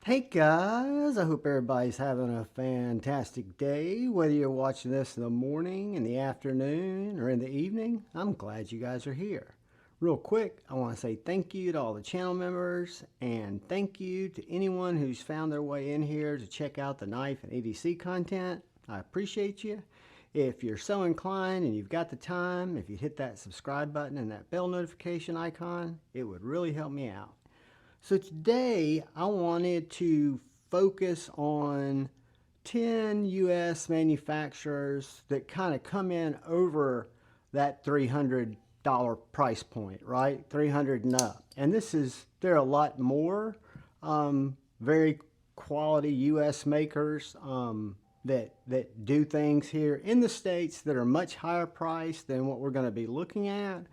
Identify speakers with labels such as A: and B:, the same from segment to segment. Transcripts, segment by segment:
A: Hey guys, I hope everybody's having a fantastic day. Whether you're watching this in the morning, in the afternoon, or in the evening, I'm glad you guys are here. Real quick, I want to say thank you to all the channel members and thank you to anyone who's found their way in here to check out the knife and EDC content. I appreciate you. If you're so inclined and you've got the time, if you hit that subscribe button and that bell notification icon, it would really help me out. So today I wanted to focus on 10 US manufacturers that kind of come in over that $300 price point, right? 300 and up. And there are a lot more very quality US makers that do things here in the States that are much higher priced than what we're going to be looking at.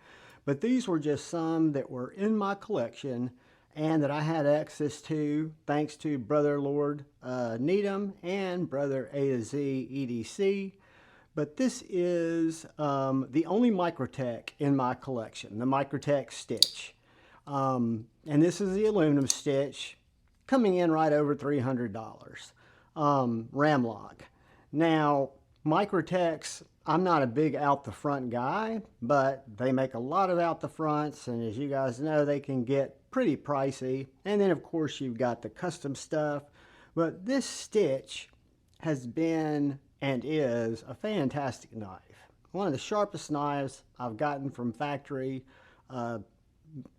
A: But these were just some that were in my collection and that I had access to thanks to Brother Lord Needham and Brother A to Z EDC. But this is the only Microtech in my collection, the Microtech stitch. And this is the aluminum stitch, coming in right over $300. Ramlock. Now, Microtechs, I'm not a big out the front guy, but they make a lot of out the fronts, and as you guys know, they can get pretty pricey. And then of course you've got the custom stuff, but this stitch has been and is a fantastic knife. One of the sharpest knives I've gotten from factory,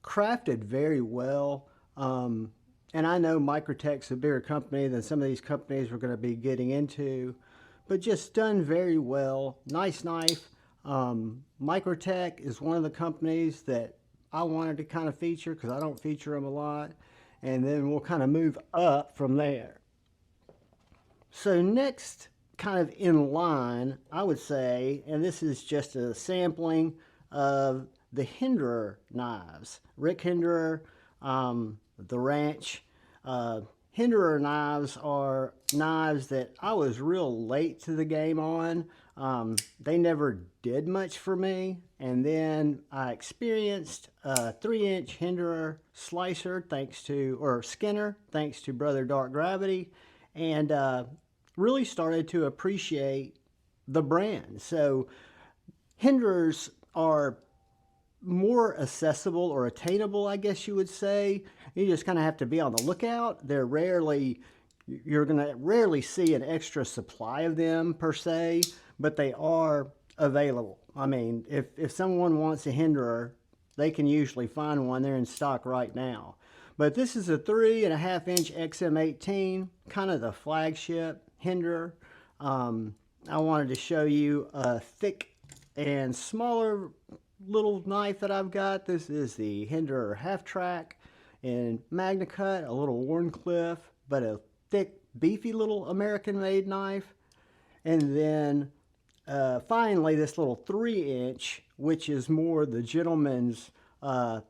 A: crafted very well. And I know Microtech's a bigger company than some of these companies we're going to be getting into, but just done very well. Nice knife. Microtech is one of the companies that I wanted to kind of feature because I don't feature them a lot. And then we'll kind of move up from there. So next, kind of in line, I would say, and this is just a sampling of the Hinderer Knives. Rick Hinderer, the ranch. Hinderer Knives are knives that I was real late to the game on. They never did much for me. And then I experienced a 3-inch Hinderer slicer Skinner, thanks to Brother Dark Gravity, and really started to appreciate the brand. So Hinderers are more accessible or attainable, I guess you would say. You just kind of have to be on the lookout. You're going to rarely see an extra supply of them per se, but they are available. I mean, if someone wants a Hinderer, they can usually find one. They're in stock right now. But this is a 3.5-inch XM18, kind of the flagship Hinderer. I wanted to show you a thick and smaller little knife that I've got. This is the Hinderer Half Track in Magna Cut, a little Warncliffe, but a thick, beefy little American-made knife. And then finally, this little 3-inch, which is more the gentleman's, the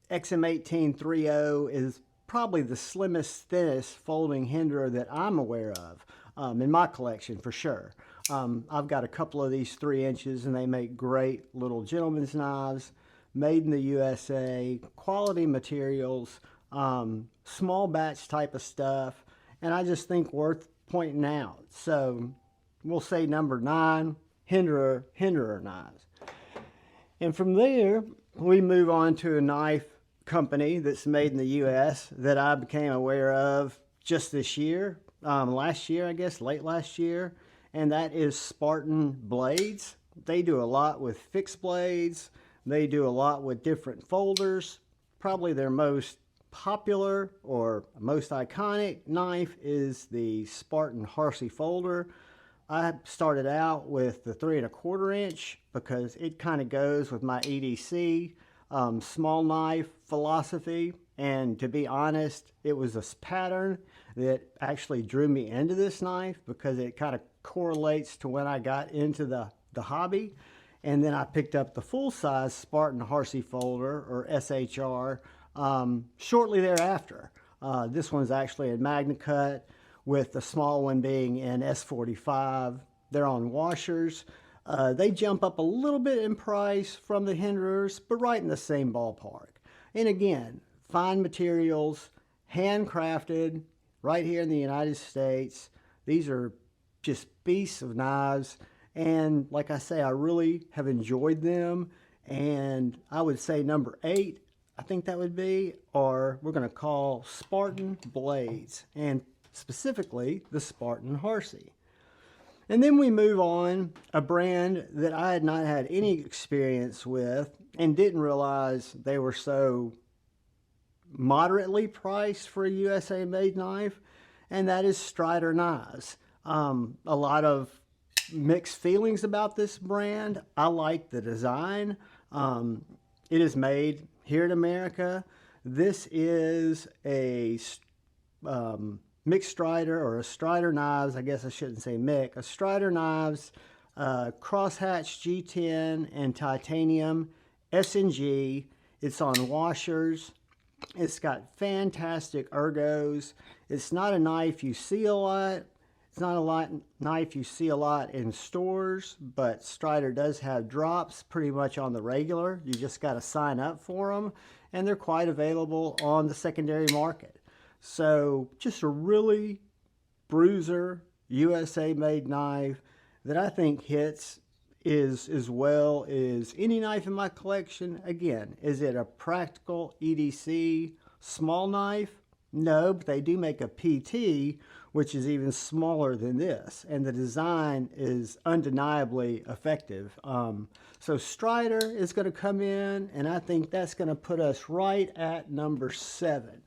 A: XM18 3.0 is probably the slimmest, thinnest folding Hinderer that I'm aware of in my collection for sure. I've got a couple of these 3 inches and they make great little gentleman's knives, made in the USA, quality materials, small batch type of stuff, and I just think worth pointing out. So we'll say number 9, Hinderer Knives. And from there, we move on to a knife company that's made in the US that I became aware of just this year, last year, I guess, late last year, and that is Spartan Blades. They do a lot with fixed blades. They do a lot with different folders. Probably their most popular or most iconic knife is the Spartan Harsey folder. I started out with the 3.25 inch because it kind of goes with my EDC small knife philosophy, and to be honest, it was this pattern that actually drew me into this knife because it kind of correlates to when I got into the hobby. And then I picked up the full-size Spartan Harsey folder, or SHR, shortly thereafter. This one's actually in Magna Cut, with the small one being in S45. They're on washers. They jump up a little bit in price from the Hinderers, but right in the same ballpark. And again, fine materials, handcrafted right here in the United States. These are just beasts of knives. And like I say, I really have enjoyed them. And I would say number 8, I think that would be, or we're going to call Spartan Blades, and specifically the Spartan Harsey. And then we move on, a brand that I had not had any experience with and didn't realize they were so moderately priced for a USA made knife, and that is Strider Knives. A lot of mixed feelings about this brand. I like the design. It is made here in America. This is a mixed Strider, or a Strider Knives, I guess I shouldn't say Mick, a Strider Knives, crosshatch G10 and titanium S&G. It's on washers. It's got fantastic ergos. It's not a knife you see a lot. It's not a knife you see a lot in stores, but Strider does have drops pretty much on the regular. You just got to sign up for them, and they're quite available on the secondary market. So just a really bruiser USA made knife that I think hits is as well as any knife in my collection. Again, is it a practical EDC small knife? No, but they do make a PT, which is even smaller than this, and the design is undeniably effective. So Strider is going to come in, and I think that's going to put us right at number 7.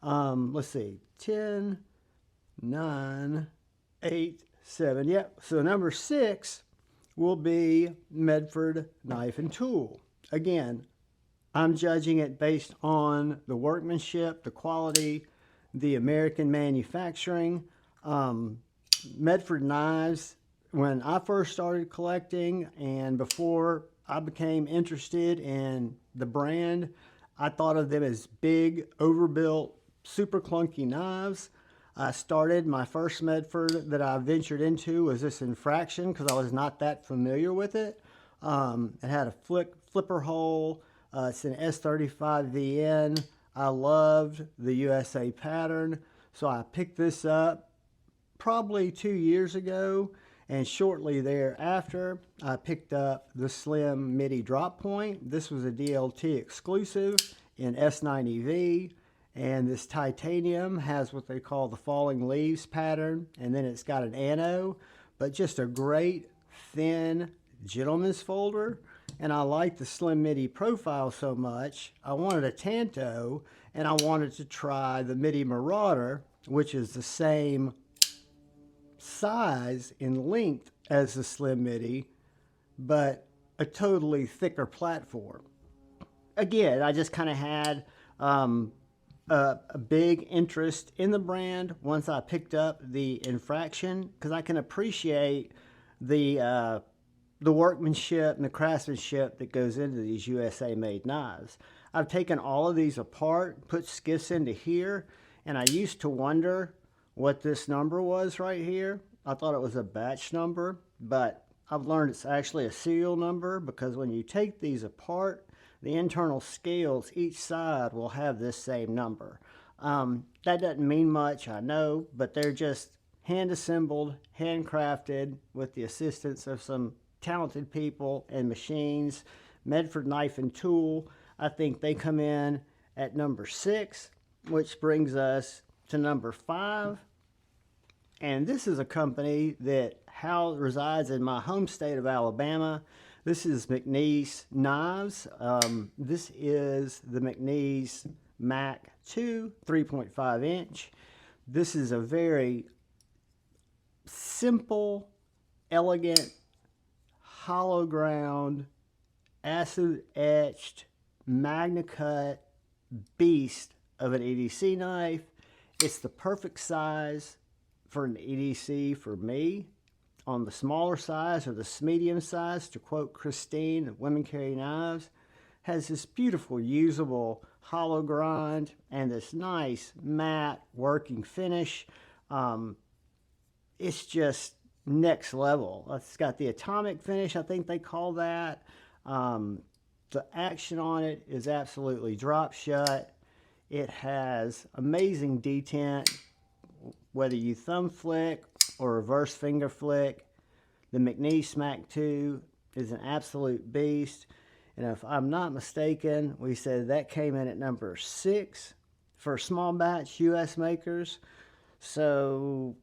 A: Let's see, 10, 9, 8, 7. Yep, so number 6 will be Medford Knife and Tool. Again, I'm judging it based on the workmanship, the quality, the American manufacturing. Medford Knives, when I first started collecting and before I became interested in the brand, I thought of them as big, overbuilt, super clunky knives. I started, my first Medford that I ventured into was this Infraction because I was not that familiar with it. It had a flipper hole. It's an S35VN. I loved the USA pattern, so I picked this up probably 2 years ago, and shortly thereafter I picked up the Slim MIDI drop point. This was a DLT exclusive in S90V. And this titanium has what they call the falling leaves pattern, and then it's got an ano, but just a great thin gentleman's folder. And I like the Slim MIDI profile so much, I wanted a Tanto, and I wanted to try the MIDI Marauder, which is the same size and length as the Slim MIDI, but a totally thicker platform. Again, I just kind of had a big interest in the brand once I picked up the Infraction, because I can appreciate the workmanship and the craftsmanship that goes into these USA made knives. I've taken all of these apart, put skiffs into here, and I used to wonder what this number was right here. I thought it was a batch number, but I've learned it's actually a serial number, because when you take these apart, the internal scales each side will have this same number. That doesn't mean much, I know, but they're just hand assembled, handcrafted with the assistance of some talented people and machines. Medford Knife and Tool, I think they come in at number 6, which brings us to number 5. And this is a company that resides in my home state of Alabama. This is McNees Knives. This is the McNees Mac 2 3.5 inch. This is a very simple, elegant, hollow ground, acid etched, magna cut beast of an EDC knife. It's the perfect size for an EDC for me. On the smaller size, or the medium size, to quote Christine at Women Carry Knives, has this beautiful usable hollow grind and this nice matte working finish. It's just next level. It's got the atomic finish, I think they call that. The action on it is absolutely drop shut. It has amazing detent, whether you thumb flick or reverse finger flick. The McNees Smack 2 is an absolute beast. And if I'm not mistaken, we said that came in at number 6 for small batch US makers. So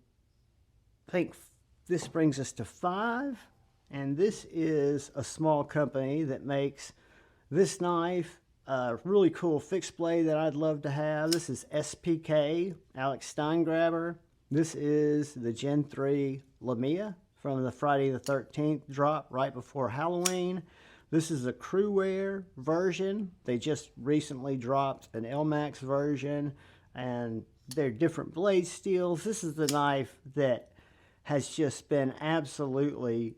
A: I think this brings us to 5. And this is a small company that makes this knife, a really cool fixed blade that I'd love to have. This is SPK, Alex Steingraber. This is the Gen 3 Lamia from the Friday the 13th drop right before Halloween. This is a crew wear version. They just recently dropped an LMAX version, and they're different blade steels. This is the knife that has just been absolutely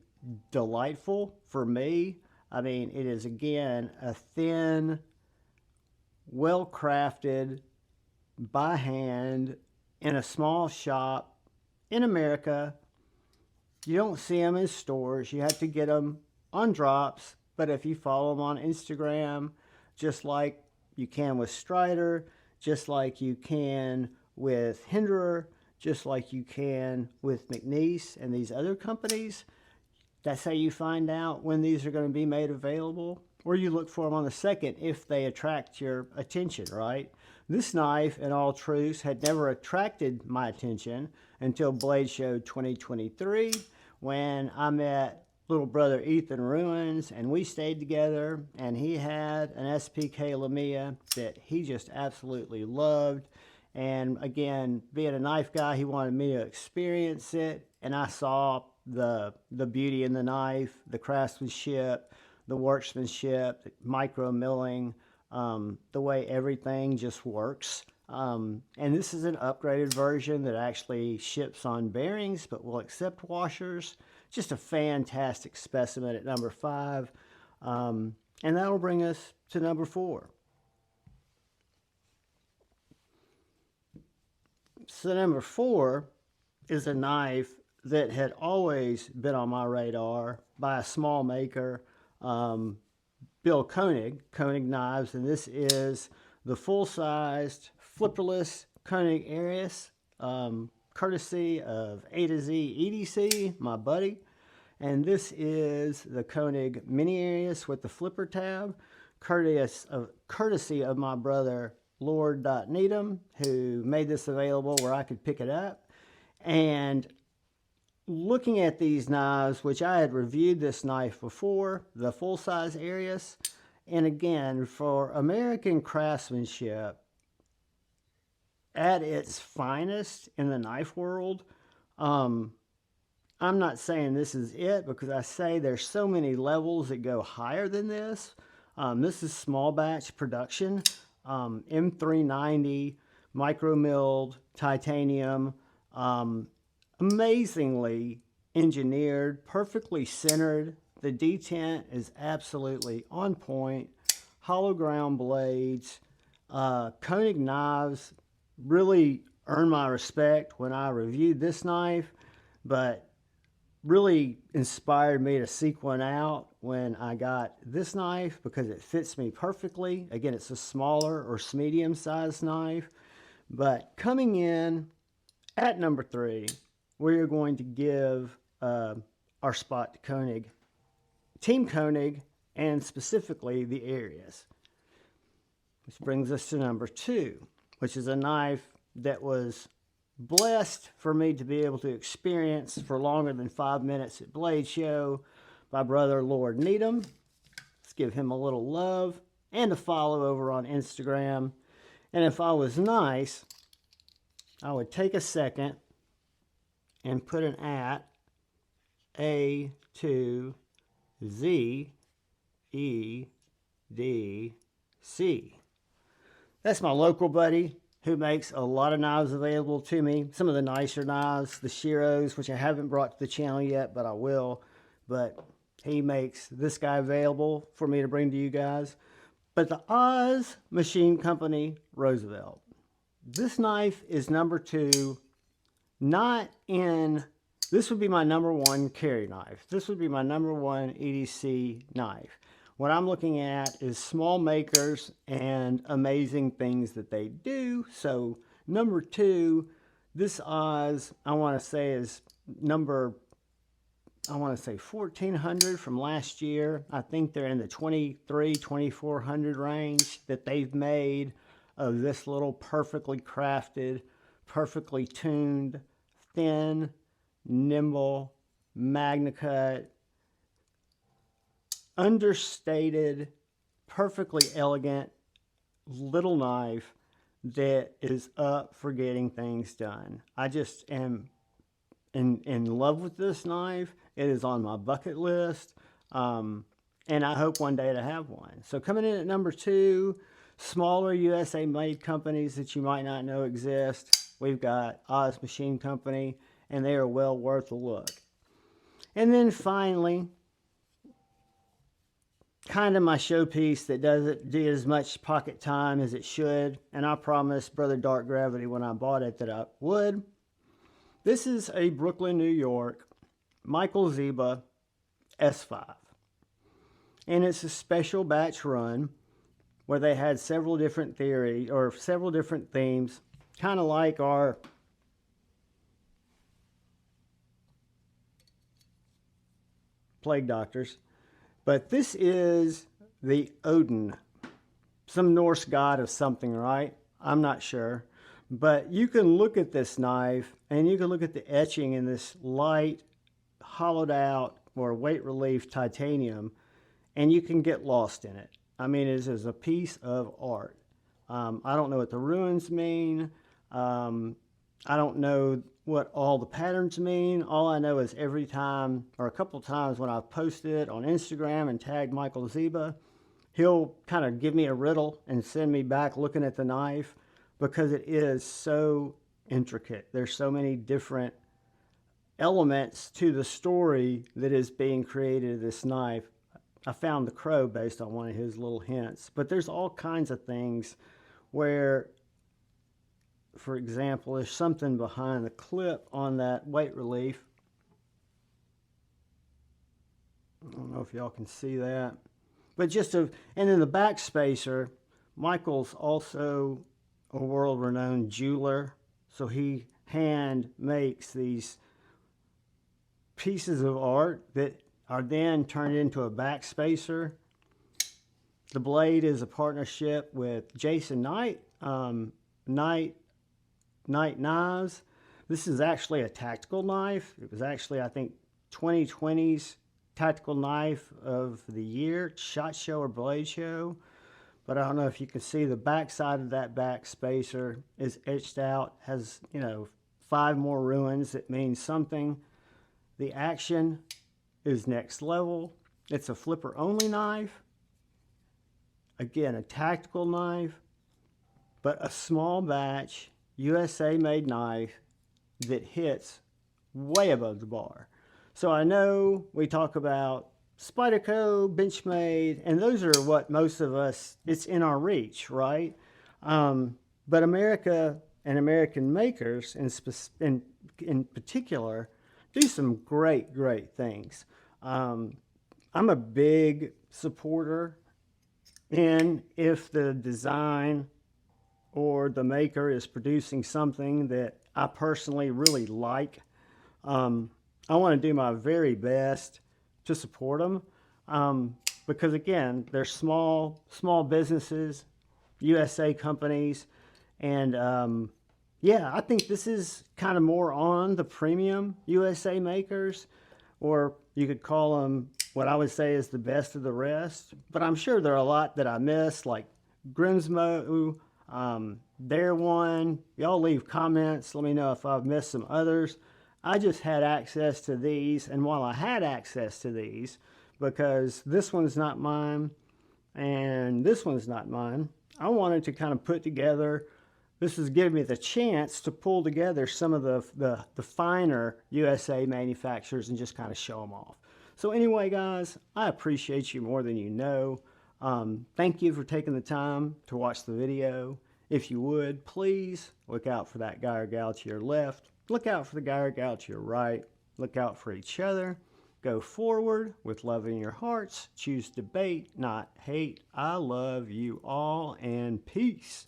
A: delightful for me. I mean, it is, again, a thin, well-crafted, by hand, in a small shop in America. You don't see them in stores. You have to get them on drops. But if you follow them on Instagram, just like you can with Strider, just like you can with Hinderer, just like you can with McNees and these other companies, that's how you find out when these are going to be made available. Or you look for them on the second if they attract your attention, right? This knife, in all truth, had never attracted my attention until Blade Show 2023, when I met little brother Ethan Ruins, and we stayed together, and he had an SPK Lamia that he just absolutely loved. And again, being a knife guy, he wanted me to experience it, and I saw the beauty in the knife, the craftsmanship, the workmanship, the micro milling, the way everything just works. And this is an upgraded version that actually ships on bearings but will accept washers. Just a fantastic specimen at number 5. And that'll bring us to number 4. So number 4 is a knife that had always been on my radar by a small maker, Bill Koenig Knives, and this is the full-sized flipperless Koenig Arius, courtesy of A to Z EDC, my buddy. And this is the Koenig Mini Arius with the flipper tab, courtesy of my brother Lord Needham, who made this available where I could pick it up. And looking at these knives, which I had reviewed this knife before, the full-size Arius, and again, for American craftsmanship at its finest in the knife world, I'm not saying this is it, because I say there's so many levels that go higher than this. This is small batch production, M390, micro milled titanium, amazingly engineered, perfectly centered. The detent is absolutely on point. Hollow ground blades. Koenig Knives really earned my respect when I reviewed this knife, but really inspired me to seek one out when I got this knife, because it fits me perfectly. Again, it's a smaller or medium sized knife. But coming in at number 3, we are going to give our spot to Koenig, Team Koenig, and specifically the Arius. Which brings us to number 2, which is a knife that was blessed for me to be able to experience for longer than 5 minutes at Blade Show by brother Lord Needham. Let's give him a little love and a follow over on Instagram. And if I was nice, I would take a second and put an @ A2 Z E D C. That's my local buddy who makes a lot of knives available to me. Some of the nicer knives, the Shiros, which I haven't brought to the channel yet, but I will. But he makes this guy available for me to bring to you guys. But the Oz Machine Company Roosevelt. This knife is number 2, not in... This would be my number 1 carry knife. This would be my number 1 EDC knife. What I'm looking at is small makers and amazing things that they do. So number 2, this Oz, I want to say is number, I want to say 1400 from last year. I think they're in the 2400 range that they've made of this little perfectly crafted, perfectly tuned, thin, nimble, MagnaCut, understated, perfectly elegant little knife that is up for getting things done. I just am in love with this knife. It is on my bucket list, and I hope one day to have one. So coming in at number 2, smaller USA made companies that you might not know exist. We've got Oz Machine Company, and they are well worth a look. And then finally, kind of my showpiece that doesn't do as much pocket time as it should, and I promised Brother Dark Gravity when I bought it that I would. This is a Brooklyn, New York, Michael Zeba S5. And it's a special batch run where they had several different theories or several different themes, kind of like our plague doctors. But this is the Odin, some Norse god of something, right? I'm not sure. But you can look at this knife and you can look at the etching in this light, hollowed out or weight relief titanium, and you can get lost in it. I mean, it is a piece of art. I don't know what the runes mean. I don't know what all the patterns mean. All I know is every time, or a couple times when I've posted it on Instagram and tagged Michael Zieba, he'll kind of give me a riddle and send me back looking at the knife because it is so intricate. There's so many different elements to the story that is being created in this knife. I found the crow based on one of his little hints, but there's all kinds of things where, for example, there's something behind the clip on that weight relief. I don't know if y'all can see that. But and then the back spacer, Michael's also a world-renowned jeweler. So he hand makes these pieces of art that are then turned into a back spacer. The blade is a partnership with Jason Knight, Knight Knives. This is actually a tactical knife. It was actually, I think, 2020's tactical knife of the year, SHOT Show or Blade Show. But I don't know if you can see the back side of that back spacer is etched out, has, 5 more ruins. It means something. The action is next level. It's a flipper only knife. Again, a tactical knife, but a small batch USA made knife that hits way above the bar. So I know we talk about Spyderco, Benchmade, and those are what most of us, it's in our reach, right? But America and American makers in particular do some great things. I'm a big supporter in if the design or the maker is producing something that I personally really like. I want to do my very best to support them because, again, they're small businesses, USA companies, and yeah, I think this is kind of more on the premium USA makers, or you could call them what I would say is the best of the rest. But I'm sure there are a lot that I missed, like Grimsmo, Dare One. Y'all leave comments. Let me know if I've missed some others. I just had access to these, and while I had access to these, because this one's not mine and this one's not mine, I wanted to kind of put together, this is giving me the chance to pull together some of the finer USA manufacturers and just kind of show them off. So anyway, guys, I appreciate you more than you know. Thank you for taking the time to watch the video. If you would, please look out for that guy or gal to your left. Look out for the guy or gal to your right. Look out for each other. Go forward with love in your hearts. Choose debate, not hate. I love you all, and peace.